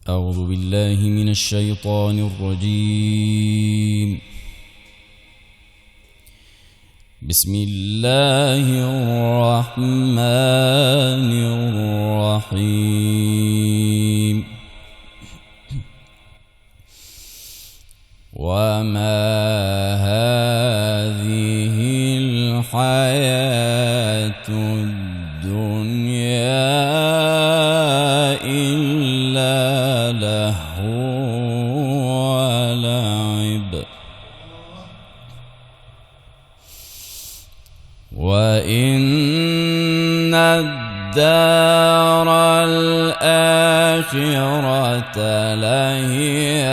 أعوذ بالله من الشيطان الرجيم. بسم الله الرحمن الرحيم. وما هذه الحياة الدنيا إلا لهو ولعب، وإن الدار الآخرة لهي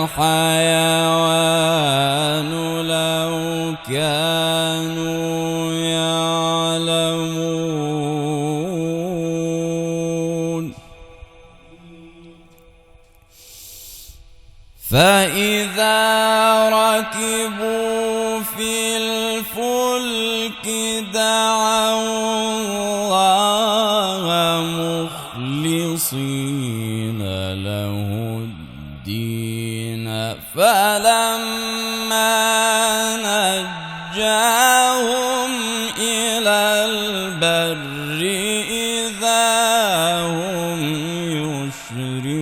الحيوان لو كانوا يعلمون. فإذا ركبوا في الفلك دعوا الله مخلصين له الدين، فلما نجاهم إلى البر إذا هم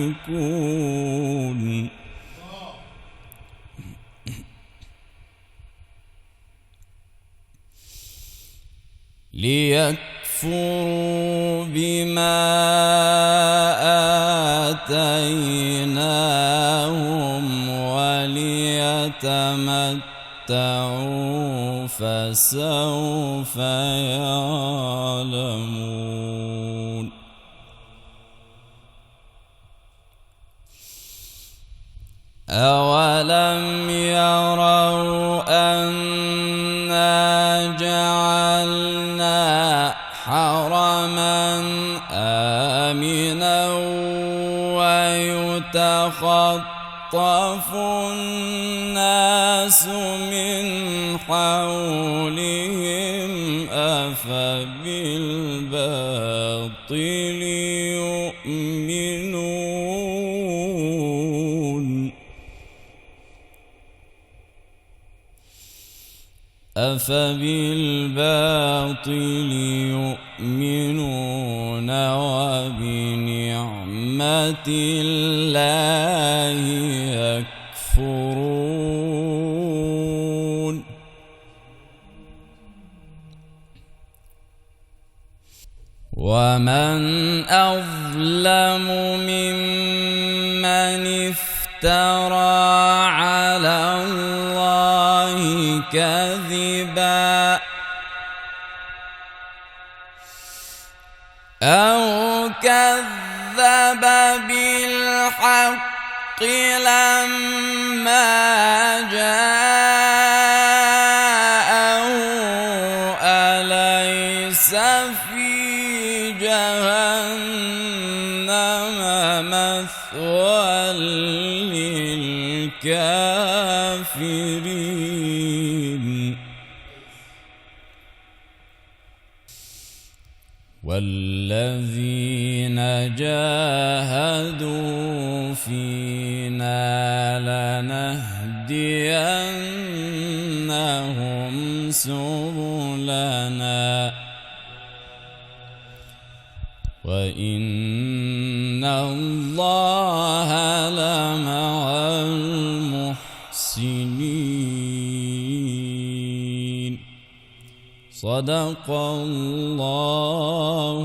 يشركون. ليكفروا بما آتيناهم وليتمتعوا فسوف يعلمون. أولم يروا أنا جعلنا حرما آمنا ويتخطف الناس من حولهم أفبالباطل يؤمنون. أفبالباطل يؤمنون وبنعمة الله يكفرون. ومن أظلم ممن افترى على الله كذبا أو كذب بالحق لما جاءه أليس في جهنم مثوى للكافرين. والذين جاهدوا فينا لنهدينهم سبلنا وإن الله لمع المحسنين. صدق الله